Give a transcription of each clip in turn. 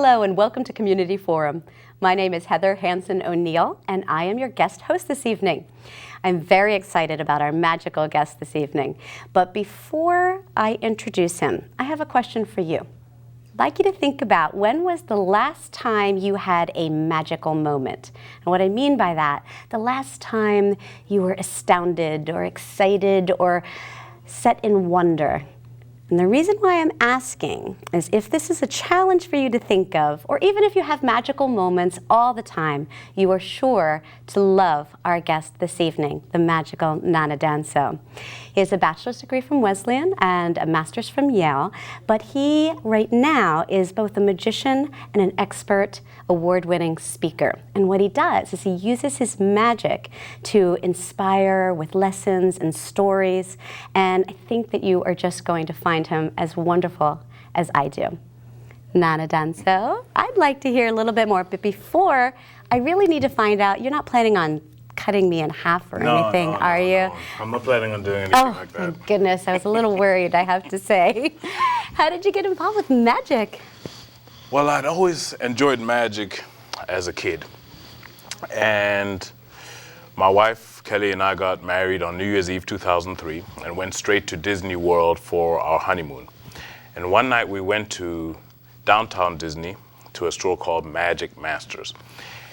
Hello and welcome to Community Forum. My name is Heather Hansen O'Neill and I am your guest host this evening. I'm very excited about our magical guest this evening. But before I introduce him, I have a question for you. I'd like you to think about when was the last time you had a magical moment. And what I mean by that, the last time you were astounded or excited or set in wonder. And the reason why I'm asking is if this is a challenge for you to think of, or even if you have magical moments all the time, you are sure to love our guest this evening, the magical Nana Danso. He has a bachelor's degree from Wesleyan and a master's from Yale, but he right now is both a magician and an expert award-winning speaker. And what he does is he uses his magic to inspire with lessons and stories, and I think that you are just going to find him as wonderful as I do. Nana Danso, I'd like to hear a little bit more, but before, I really need to find out, you're not planning on cutting me in half or anything, are you? No. I'm not planning on doing anything like that. Oh, thank goodness. I was a little worried, I have to say. How did you get involved with magic? Well, I'd always enjoyed magic as a kid. And my wife, Kelly, and I got married on New Year's Eve 2003 and went straight to Disney World for our honeymoon. And one night we went to downtown Disney to a store called Magic Masters.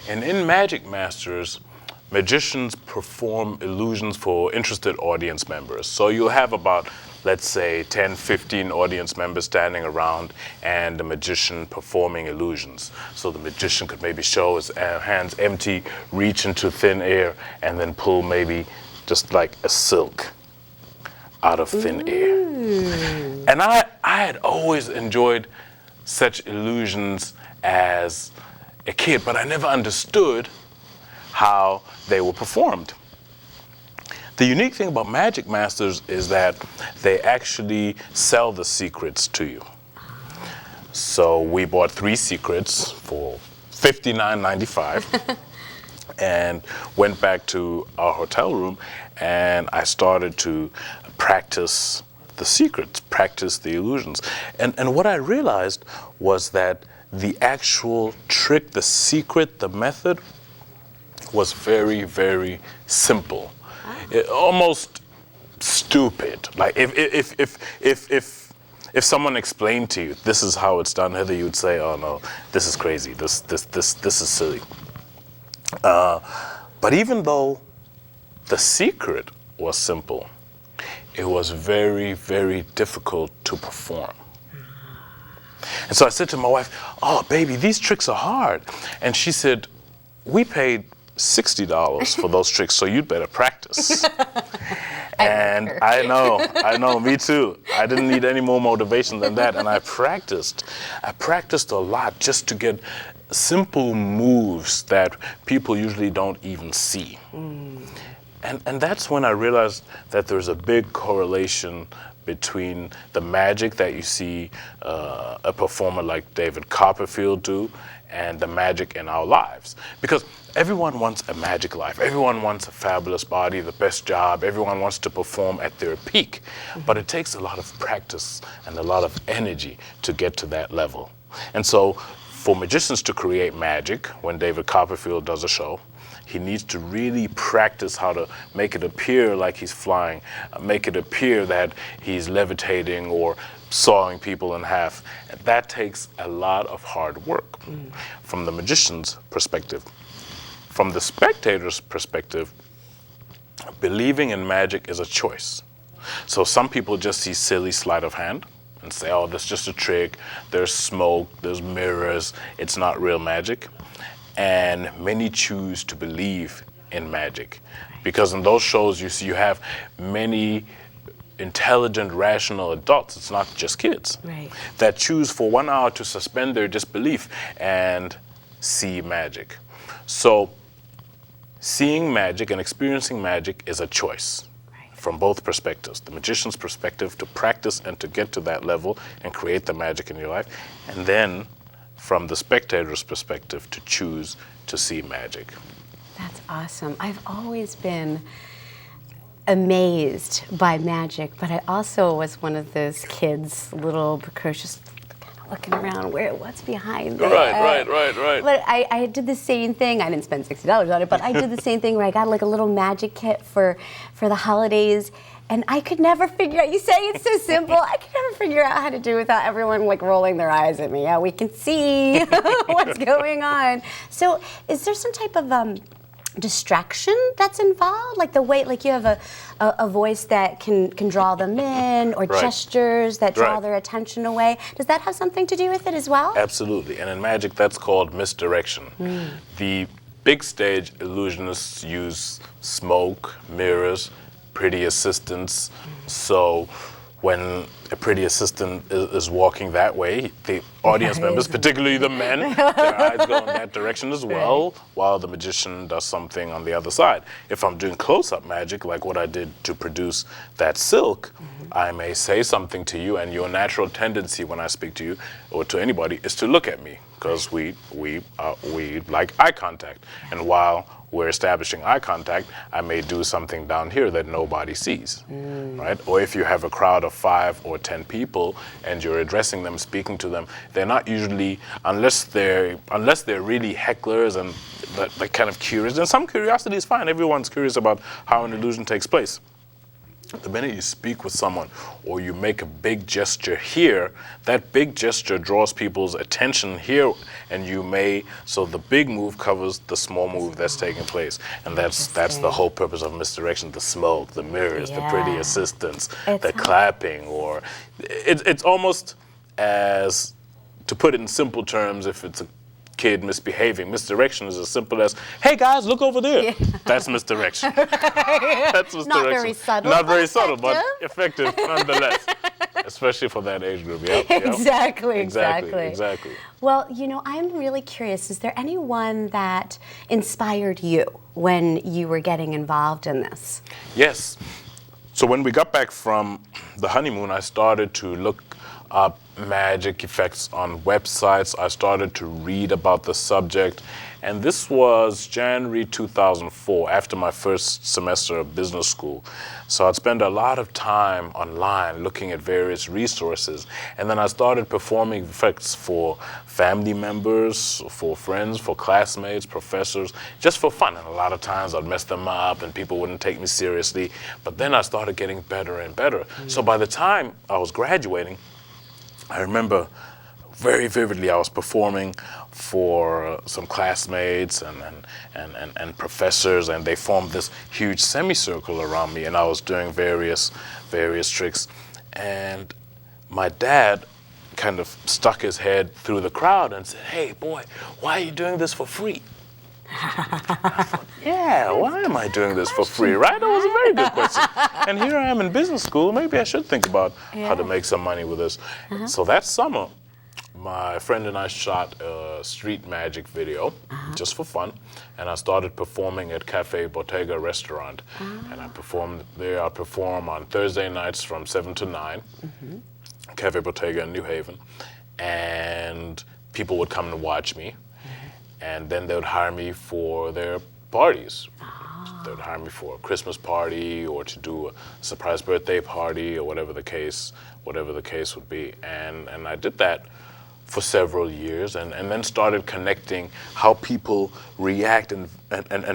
And in Magic Masters, magicians perform illusions for interested audience members. So you'll have about, let's say, 10, 15 audience members standing around and the magician performing illusions. So the magician could maybe show his hands empty, reach into thin air, and then pull maybe just like a silk out of thin air. And I had always enjoyed such illusions as a kid, but I never understood how they were performed. The unique thing about Magic Masters is that they actually sell the secrets to you. So we bought 3 secrets for $59.95 and went back to our hotel room, and I started to practice the secrets, practice the illusions. And what I realized was that the actual trick, the secret, the method was very, very simple. Almost stupid. Like if someone explained to you, this is how it's done, Heather, you would say, oh no, this is crazy, this is silly. But even though the secret was simple, it was very, very difficult to perform. And so I said to my wife, oh baby, these tricks are hard. And she said, we paid $60 for those tricks, so you'd better practice. And I know, me too. I didn't need any more motivation than that, and I practiced. I practiced a lot just to get simple moves that people usually don't even see. And that's when I realized that there's a big correlation between the magic that you see a performer like David Copperfield do and the magic in our lives. Because everyone wants a magic life. Everyone wants a fabulous body, the best job. Everyone wants to perform at their peak. But it takes a lot of practice and a lot of energy to get to that level. And so for magicians to create magic, when David Copperfield does a show, he needs to really practice how to make it appear like he's flying, make it appear that he's levitating or sawing people in half. And that takes a lot of hard work from the magician's perspective. From the spectator's perspective, believing in magic is a choice. So some people just see silly sleight of hand and say, oh, that's just a trick, there's smoke, there's mirrors, it's not real magic. And many choose to believe in magic because in those shows you have many intelligent, rational adults, it's not just kids, that choose for 1 hour to suspend their disbelief and see magic. So seeing magic and experiencing magic is a choice from both perspectives. The magician's perspective to practice and to get to that level and create the magic in your life, and then from the spectator's perspective to choose to see magic. That's awesome. I've always been amazed by magic, but I also was one of those kids, little precocious, looking around, what's behind there? Right. But I did the same thing. I didn't spend $60 on it, but I did the same thing where I got like a little magic kit for the holidays. And I could never figure out, you say it's so simple, I could never figure out how to do it without everyone like rolling their eyes at me. Yeah, we can see what's going on. So is there some type of distraction that's involved? Like the way, like you have a voice that can draw them in, or gestures that draw their attention away. Does that have something to do with it as well? Absolutely, and in magic that's called misdirection. The big stage illusionists use smoke, mirrors, pretty assistants. So when a pretty assistant is walking that way, the audience members, particularly the men, their eyes go in that direction as well, while the magician does something on the other side. If I'm doing close-up magic, like what I did to produce that silk, I may say something to you, and your natural tendency when I speak to you or to anybody is to look at me, because we like eye contact. And while we're establishing eye contact, I may do something down here that nobody sees, right? Or if you have a crowd of 5 or 10 people and you're addressing them, speaking to them, they're not usually, unless they're really hecklers and they're kind of curious. And some curiosity is fine. Everyone's curious about how an illusion takes place. The minute you speak with someone or you make a big gesture here, that big gesture draws people's attention here, and so the big move covers the small move that's taking place. And that's the whole purpose of misdirection: the smoke, the mirrors, the pretty assistants, the clapping, or it's almost as, to put it in simple terms, if it's a kid misbehaving, misdirection is as simple as, hey guys, look over there. That's misdirection. That's misdirection. Not very subtle. Not very subtle, but effective nonetheless. Especially for that age group. Yep. Exactly. Well, I'm really curious, is there anyone that inspired you when you were getting involved in this? Yes. So when we got back from the honeymoon, I started to look up magic effects on websites. I started to read about the subject, and this was January 2004, after my first semester of business school. So I'd spend a lot of time online looking at various resources, and then I started performing effects for family members, for friends, for classmates, professors, just for fun. And a lot of times I'd mess them up and people wouldn't take me seriously, but then I started getting better and better. So by the time I was graduating, I remember very vividly I was performing for some classmates and professors, and they formed this huge semicircle around me, and I was doing various tricks. And my dad kind of stuck his head through the crowd and said, "Hey boy, why are you doing this for free?" I thought, yeah, why am I doing this for free, right? That was a very good question. And here I am in business school. Maybe I should think about how to make some money with this. So that summer, my friend and I shot a street magic video just for fun. And I started performing at Cafe Bottega restaurant. And I performed there. I perform on Thursday nights from 7 to 9, Cafe Bottega in New Haven. And people would come and watch me. And then they would hire me for their parties. They would hire me for a Christmas party or to do a surprise birthday party or whatever the case would be. And I did that for several years, and then started connecting how people react and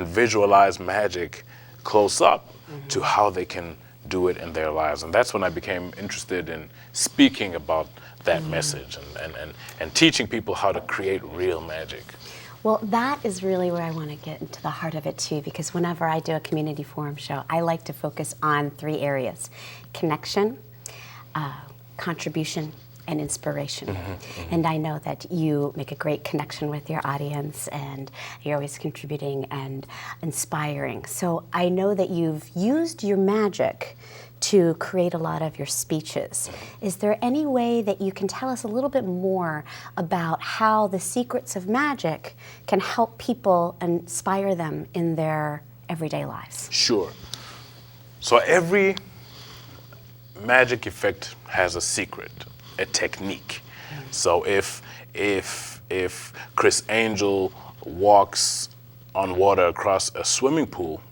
visualize magic close up to how they can do it in their lives. And that's when I became interested in speaking about that message and teaching people how to create real magic. Well, that is really where I want to get into the heart of it too, because whenever I do a community forum show, I like to focus on 3 areas: connection, contribution, and inspiration. And I know that you make a great connection with your audience, and you're always contributing and inspiring. So I know that you've used your magic to create a lot of your speeches. Is there any way that you can tell us a little bit more about how the secrets of magic can help people and inspire them in their everyday lives? Sure. So every magic effect has a secret, a technique. So if Chris Angel walks on water across a swimming pool,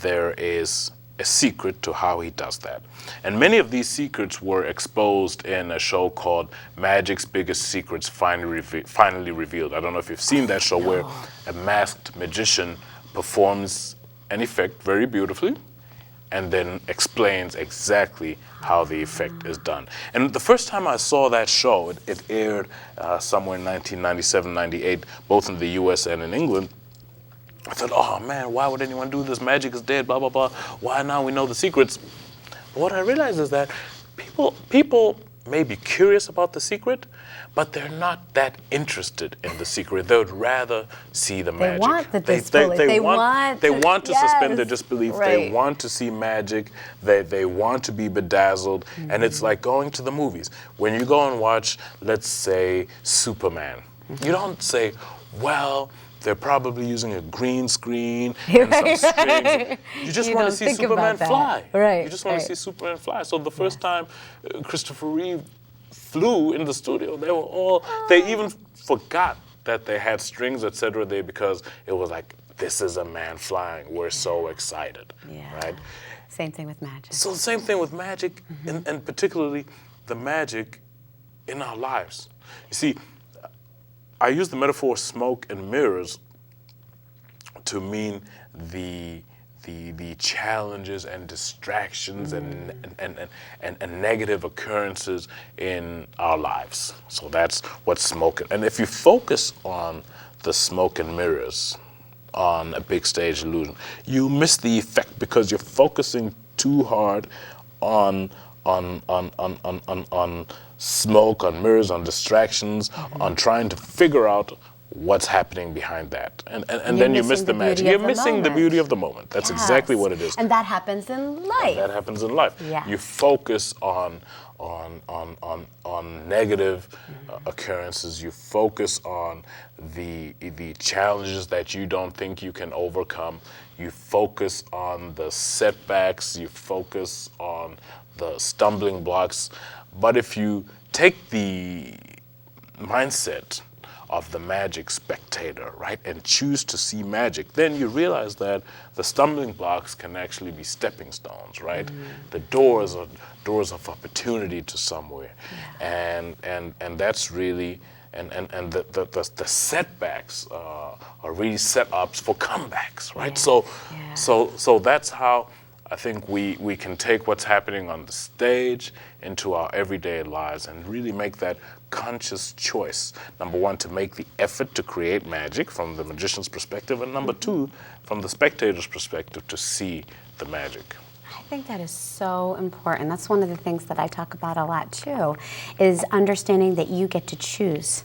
there is a secret to how he does that. And many of these secrets were exposed in a show called Magic's Biggest Secrets Finally Revealed. I don't know if you've seen that show where a masked magician performs an effect very beautifully and then explains exactly how the effect is done. And the first time I saw that show, it aired somewhere in 1997, 98, both in the US and in England. I thought, oh man, why would anyone do this? Magic is dead, blah, blah, blah. Why now we know the secrets? But what I realized is that people may be curious about the secret, but they're not that interested in the secret. They would rather see the magic. They want the disbelief. They want to suspend their disbelief. Right. They want to see magic. They want to be bedazzled. And it's like going to the movies. When you go and watch, let's say, Superman, you don't say, well, they're probably using a green screen and some strings. You just want to see Superman fly. Right. You just want to see Superman fly. So the first time Christopher Reeve flew in the studio, they even forgot that they had strings, etc. there because it was like, this is a man flying. We're so excited, right? Same thing with magic. So the same thing with magic, and particularly the magic in our lives. You see, I use the metaphor smoke and mirrors to mean the challenges and distractions and negative occurrences in our lives. So that's what smoke. And if you focus on the smoke and mirrors on a big stage illusion, you miss the effect because you're focusing too hard on smoke, on mirrors, on distractions, on trying to figure out what's happening behind that. And then you miss the magic. You're missing the beauty of the moment. That's exactly what it is. And that happens in life. That happens in life. Yes. You focus on negative occurrences. You focus on the challenges that you don't think you can overcome. You focus on the setbacks. You focus on the stumbling blocks. But if you take the mindset of the magic spectator, right, and choose to see magic, then you realize that the stumbling blocks can actually be stepping stones, right? The doors are doors of opportunity to somewhere, and that's really and the setbacks are really setups for comebacks, right? So that's how I think we can take what's happening on the stage into our everyday lives and really make that conscious choice. Number one, to make the effort to create magic from the magician's perspective, and number two, from the spectator's perspective, to see the magic. I think that is so important. That's one of the things that I talk about a lot too, is understanding that you get to choose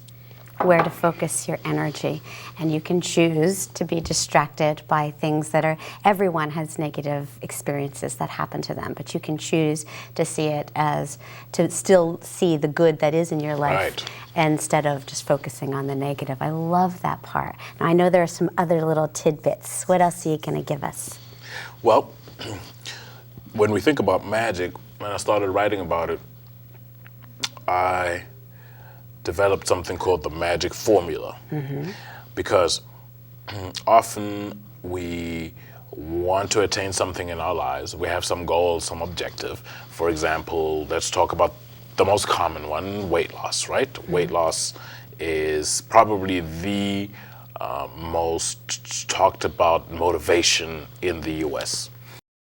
where to focus your energy, and you can choose to be distracted by things that are, everyone has negative experiences that happen to them, but you can choose to see it as, to still see the good that is in your life, right, instead of just focusing on the negative. I love that part. Now I know there are some other little tidbits. What else are you gonna give us? Well, when we think about magic, when I started writing about it, I developed something called the magic formula, because often we want to attain something in our lives. We have some goal, some objective. For example, let's talk about the most common one, weight loss, right? Weight loss is probably the most talked about motivation in the US.